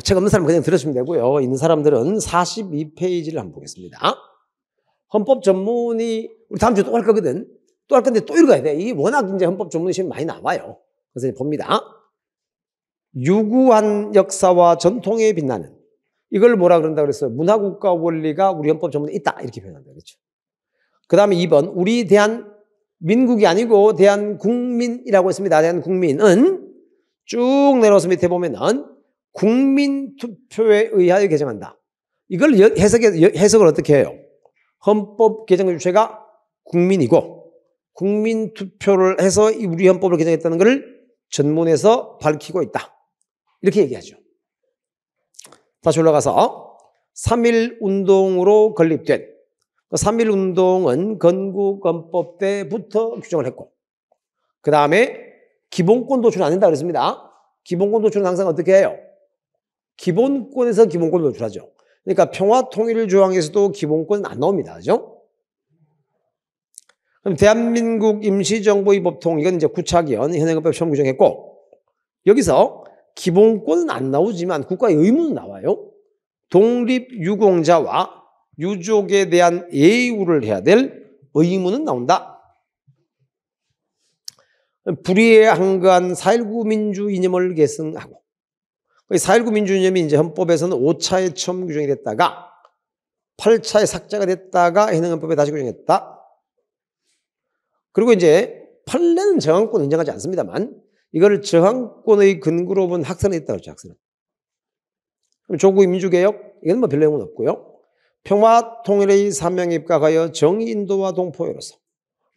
책 없는 사람은 그냥 들으시면 되고요. 있는 사람들은 42페이지를 한번 보겠습니다. 헌법 전문이 우리 다음 주에 또 할 거거든. 또 할 건데 또 읽어야 돼. 이게 워낙 이제 헌법 전문이 시험이 많이 나와요. 그래서 이제 봅니다. 유구한 역사와 전통에 빛나는, 이걸 뭐라 그런다 그랬어요? 문화국가 원리가 우리 헌법 전문에 있다, 이렇게 표현한다 그랬죠. 그 다음에 2번, 우리 대한민국이 아니고 대한국민이라고 했습니다. 대한국민은 쭉 내려와서 밑에 보면은 국민투표에 의하여 개정한다. 이걸 해석을 어떻게 해요? 헌법 개정의 주체가 국민이고 국민투표를 해서 우리 헌법을 개정했다는 것을 전문에서 밝히고 있다, 이렇게 얘기하죠. 다시 올라가서 3.1운동으로 건립된 3.1운동은 건국헌법 때부터 규정을 했고, 그 다음에 기본권 도출은 안 된다 그랬습니다. 기본권 도출은 항상 어떻게 해요? 기본권에서 기본권 도출하죠. 그러니까 평화통일조항에서도 기본권은 안 나옵니다. 그죠? 그럼 대한민국 임시정부의 법통, 이건 이제 구차기원 현행헌법 처음 규정했고, 여기서 기본권은 안 나오지만 국가의 의무는 나와요. 독립유공자와 유족에 대한 예우를 해야 될 의무는 나온다. 불의에 한가한 4.19 민주 이념을 계승하고, 4.19 민주 이념이 이제 헌법에서는 5차에 처음 규정이 됐다가 8차에 삭제가 됐다가 현행헌법에 다시 규정했다. 그리고 이제 판례는 저항권을 인정하지 않습니다만 이걸 저항권의 근거로 본 학설은 있다고 그랬죠. 학설은. 그럼 조국의 민주개혁, 이건 뭐 별 내용은 없고요. 평화통일의 사명에 입각하여 정의인도와 동포로서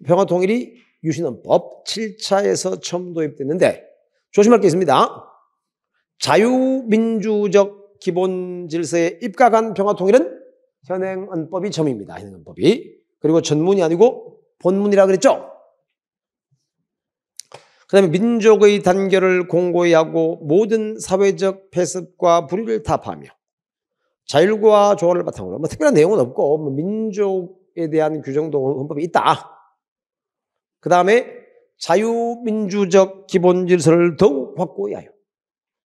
평화통일이 유신헌법 7차에서 처음 도입됐는데, 조심할 게 있습니다. 자유민주적 기본질서에 입각한 평화통일은 현행헌법이 처음입니다. 현행헌법이. 그리고 전문이 아니고 본문이라 그랬죠. 그 다음에 민족의 단결을 공고히 하고 모든 사회적 폐습과 불의를 타파하며 자율과 조화를 바탕으로, 뭐 특별한 내용은 없고 뭐 민족에 대한 규정도 헌법에 있다. 그 다음에 자유민주적 기본질서를 더욱 확고히 하여.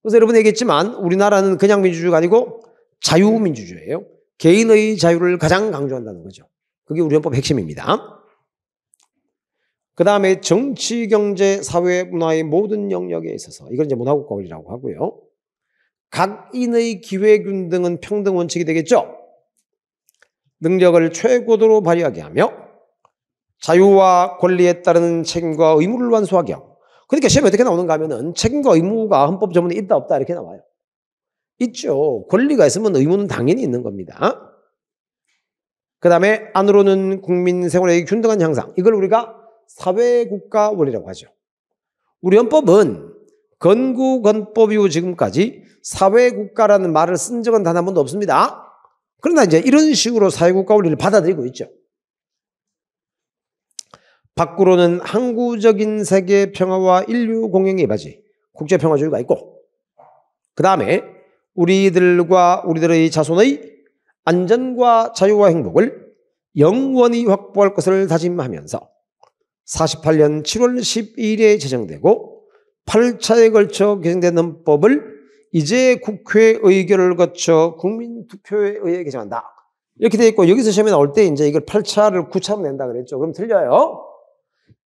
그래서 여러분 얘기했지만 우리나라는 그냥 민주주의가 아니고 자유민주주의예요. 개인의 자유를 가장 강조한다는 거죠. 그게 우리 헌법 핵심입니다. 그 다음에 정치, 경제, 사회, 문화의 모든 영역에 있어서, 이걸 이제 문화국가 원리라고 하고요. 각인의 기회균등은 평등 원칙이 되겠죠. 능력을 최고도로 발휘하게 하며 자유와 권리에 따르는 책임과 의무를 완수하게 하고. 그러니까 시험에 어떻게 나오는가 하면은 책임과 의무가 헌법 전문에 있다 없다 이렇게 나와요. 있죠. 권리가 있으면 의무는 당연히 있는 겁니다. 그 다음에 안으로는 국민 생활의 균등한 향상, 이걸 우리가 사회국가 원리라고 하죠. 우리 헌법은 건국헌법 이후 지금까지 사회국가라는 말을 쓴 적은 단 한 번도 없습니다. 그러나 이제 이런 식으로 사회국가 원리를 받아들이고 있죠. 밖으로는 항구적인 세계 평화와 인류 공영의 바지, 국제평화주의가 있고, 그 다음에 우리들의 자손의 안전과 자유와 행복을 영원히 확보할 것을 다짐하면서 48년 7월 12일에 제정되고 8차에 걸쳐 개정된 헌법을 이제 국회 의결을 거쳐 국민투표에 의해 개정한다. 이렇게 되어 있고, 여기서 시험에 나올 때 이제 이걸 8차를 9차로 낸다 그랬죠. 그럼 틀려요.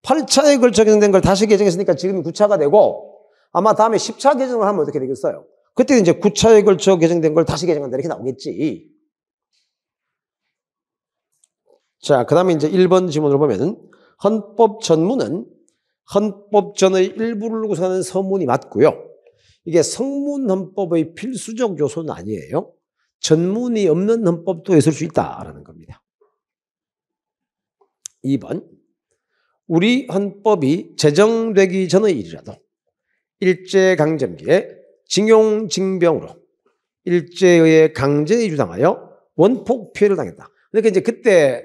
8차에 걸쳐 개정된 걸 다시 개정했으니까 지금 9차가 되고, 아마 다음에 10차 개정을 하면 어떻게 되겠어요? 그때 이제 9차에 걸쳐 개정된 걸 다시 개정한다 이렇게 나오겠지. 자, 그 다음에 이제 1번 지문을 보면은 헌법 전문은 헌법 전의 일부를 구성하는 서문이 맞고요. 이게 성문 헌법의 필수적 요소는 아니에요. 전문이 없는 헌법도 있을 수 있다라는 겁니다. 2번, 우리 헌법이 제정되기 전의 일이라도 일제강점기에 징용 징병으로 일제에 의해 강제에 주당하여 원폭 피해를 당했다. 그러니까 이제 그때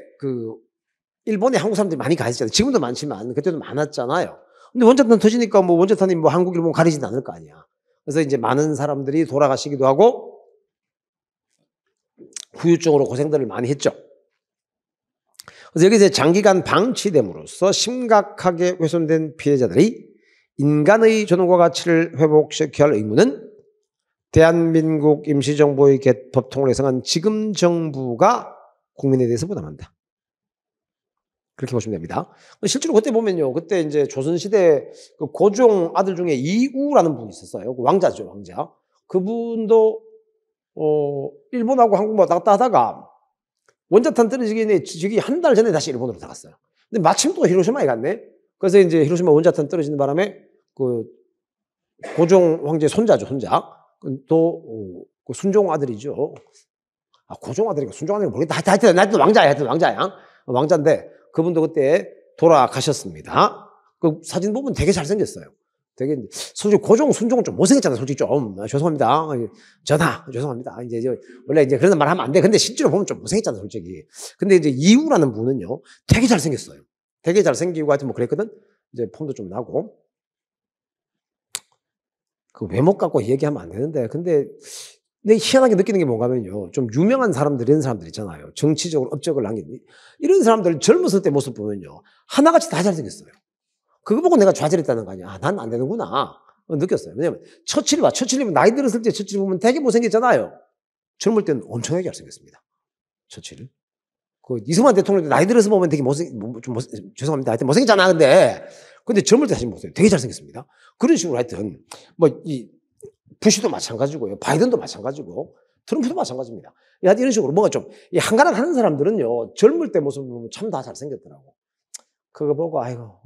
일본에 한국 사람들이 많이 가 있었잖아요. 지금도 많지만 그때도 많았잖아요. 근데 원자탄 터지니까 뭐 원자탄이 뭐 한국, 일본 가리진 않을 거 아니야. 그래서 이제 많은 사람들이 돌아가시기도 하고 후유증으로 고생들을 많이 했죠. 그래서 여기서 장기간 방치됨으로써 심각하게 훼손된 피해자들이 인간의 존엄과 가치를 회복시켜야 할 의무는 대한민국 임시정부의 개법 통을 예상한 지금 정부가 국민에 대해서 부담한다. 그렇게 보시면 됩니다. 실제로 그때 보면요. 그때 이제 조선시대 그 고종 아들 중에 이우라는 분이 있었어요. 그 왕자죠, 왕자. 그분도, 일본하고 한국 왔다 갔다 하다가 원자탄 떨어지기 한 달 전에 다시 일본으로 들어갔어요. 근데 마침 또 히로시마에 갔네? 그래서 이제 히로시마 원자탄 떨어지는 바람에 그 고종 황제의 손자죠, 손자. 또, 그 순종 아들이죠. 아, 고종 아들인가 순종 아들인가 모르겠다. 하여튼 왕자야, 왕자인데 그분도 그때 돌아가셨습니다. 그 사진 보면 되게 잘생겼어요. 되게, 솔직히 고종, 순종은 좀 못생겼잖아요. 솔직히 좀. 죄송합니다. 죄송합니다. 이제, 원래 이제 그런 말 하면 안 돼. 근데 실제로 보면 좀 못생겼잖아요. 솔직히. 근데 이제 이우라는 분은요, 되게 잘생겼어요. 되게 잘생기고 하여튼 뭐 그랬거든? 이제 폼도 좀 나고. 그 외모 갖고 얘기하면 안 되는데. 근데 내가 희한하게 느끼는 게 뭔가면요. 좀 유명한 사람들, 이런 사람들 있잖아요. 정치적으로 업적을 남긴. 이런 사람들 젊었을 때 모습 보면요. 하나같이 다 잘생겼어요. 그거 보고 내가 좌절했다는 거 아니야. 아, 난 안 되는구나. 느꼈어요. 왜냐면 처칠 봐. 처칠이면 나이 들었을 때 처칠 보면 되게 못생겼잖아요. 젊을 때는 엄청나게 잘생겼습니다. 처칠. 그 이승만 대통령도 나이 들어서 보면 되게 죄송합니다. 하여튼 못생겼잖아. 근데 젊을 때 사실 못생겼어요. 되게 잘생겼습니다. 그런 식으로 하여튼 부시도 마찬가지고요. 바이든도 마찬가지고, 트럼프도 마찬가지입니다. 이런 식으로 뭔가 좀, 한가락 하는 사람들은요, 젊을 때 모습을 보면 참 다 잘생겼더라고. 그거 보고, 아이고,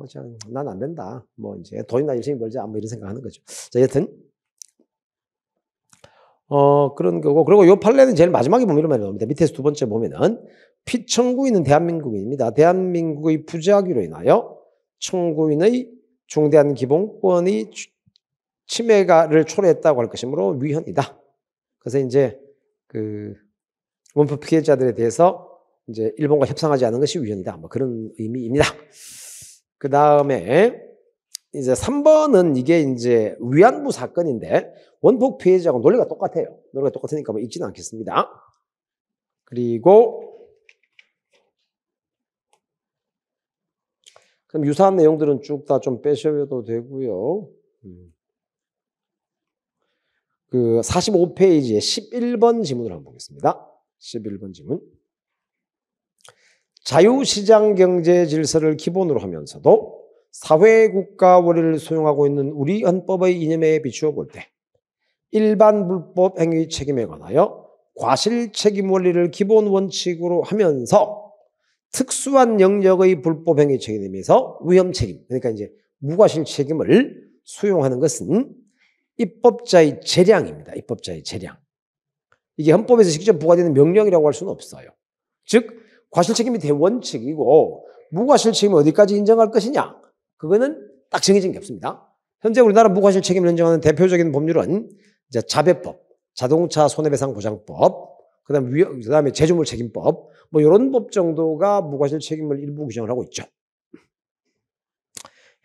난 안 된다. 이제 돈이나 열심히 벌자. 이런 생각 하는 거죠. 자, 여튼. 그런 거고. 그리고 요 판례는 제일 마지막에 보면 이런 말이 나옵니다. 밑에서 두 번째 보면은, 피청구인은 대한민국인입니다. 대한민국의 부재하기로 인하여 청구인의 중대한 기본권이 침해를 초래했다고 할 것이므로 위헌이다. 그래서 이제 그 원법 피해자들에 대해서 이제 일본과 협상하지 않은 것이 위헌이다. 그런 의미입니다. 그 다음에 이제 3번은 이게 이제 위안부 사건인데 원법 피해자하고 논리가 똑같아요. 논리가 똑같으니까 읽지는 않겠습니다. 그리고 그럼 유사한 내용들은 쭉 다 좀 빼셔도 되고요. 그 45페이지에 11번 지문을 한번 보겠습니다. 11번 지문. 자유시장 경제 질서를 기본으로 하면서도 사회국가 원리를 수용하고 있는 우리 헌법의 이념에 비추어 볼 때 일반 불법 행위 책임에 관하여 과실 책임 원리를 기본 원칙으로 하면서 특수한 영역의 불법 행위 책임에서 위험 책임, 그러니까 이제 무과실 책임을 수용하는 것은 입법자의 재량입니다. 입법자의 재량. 이게 헌법에서 직접 부과되는 명령이라고 할 수는 없어요. 즉 과실 책임이 대원칙이고 무과실 책임을 어디까지 인정할 것이냐, 그거는 딱 정해진 게 없습니다. 현재 우리나라 무과실 책임을 인정하는 대표적인 법률은 이제 자배법, 자동차 손해배상 보장법, 그다음에 제조물 책임법, 이런 법 정도가 무과실 책임을 일부 규정을 하고 있죠.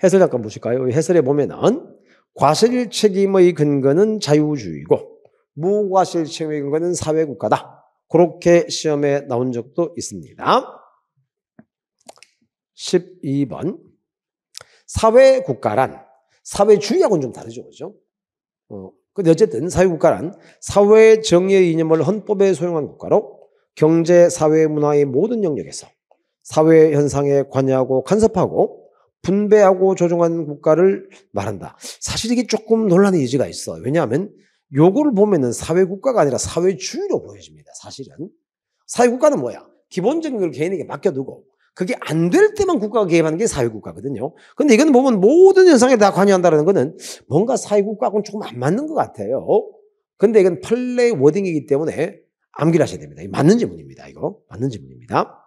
해설 잠깐 보실까요? 해설에 보면은 과실 책임의 근거는 자유주의고 무과실 책임의 근거는 사회국가다. 그렇게 시험에 나온 적도 있습니다. 12번. 사회국가란 사회주의하고는 좀 다르죠. 그죠? 근데 어쨌든 사회국가란 사회 정의의 이념을 헌법에 소용한 국가로 경제, 사회, 문화의 모든 영역에서 사회 현상에 관여하고 간섭하고 분배하고 조종하는 국가를 말한다. 사실 이게 조금 논란의 여지가 있어요. 왜냐하면 요거를 보면은 사회국가가 아니라 사회주의로 보여집니다. 사실은. 사회국가는 뭐야? 기본적인 걸 개인에게 맡겨두고 그게 안 될 때만 국가가 개입하는 게 사회국가거든요. 근데 이건 보면 모든 현상에 다 관여한다는 거는 뭔가 사회국가하고는 조금 안 맞는 것 같아요. 근데 이건 판례 워딩이기 때문에 암기를 하셔야 됩니다. 맞는 지문입니다. 이거. 맞는 지문입니다.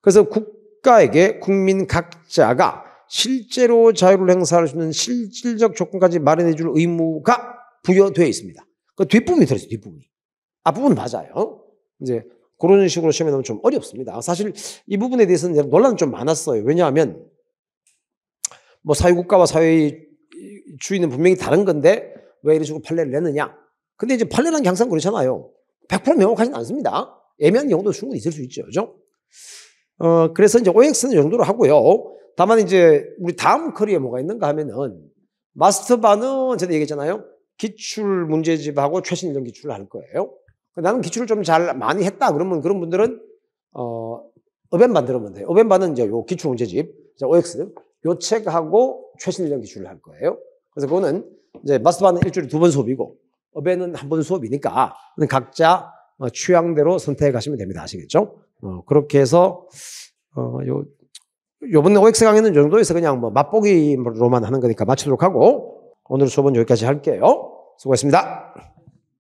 그래서 국가에게 국민 각자가 실제로 자유를 행사할 수 있는 실질적 조건까지 마련해 줄 의무가 부여되어 있습니다. 그 뒷부분이 들어있어요. 뒷부분이. 앞부분은 맞아요. 이제 그런 식으로 시험에 나오면 좀 어렵습니다. 사실 이 부분에 대해서는 논란은 좀 많았어요. 왜냐하면 사회국가와 사회주의는 분명히 다른 건데 왜 이런 식으로 판례를 내느냐. 근데 이제 판례라는 게 항상 그렇잖아요. 100% 명확하지는 않습니다. 애매한 경우도 충분히 있을 수 있죠. 그죠? 그래서 이제 OX는 이 정도로 하고요. 다만 이제 우리 다음 커리어에 뭐가 있는가 하면은 마스터반은 제가 얘기했잖아요. 기출 문제집하고 최신 인력 기출을 할 거예요. 나는 기출을 좀 잘 많이 했다 그러면 그런 분들은 어벤반 들으면 돼요. 어벤반은 이제 요 기출 문제집, OX 요 책하고 최신 인력 기출을 할 거예요. 그래서 그거는 이제 마스터반은 일주일에 2번 수업이고 어벤은 1번 수업이니까 각자 취향대로 선택하시면 됩니다. 아시겠죠? 그렇게 해서 요번 OX 강의는 이 정도에서 그냥 뭐 맛보기로만 하는 거니까 마치도록 하고 오늘 수업은 여기까지 할게요. 수고했습니다.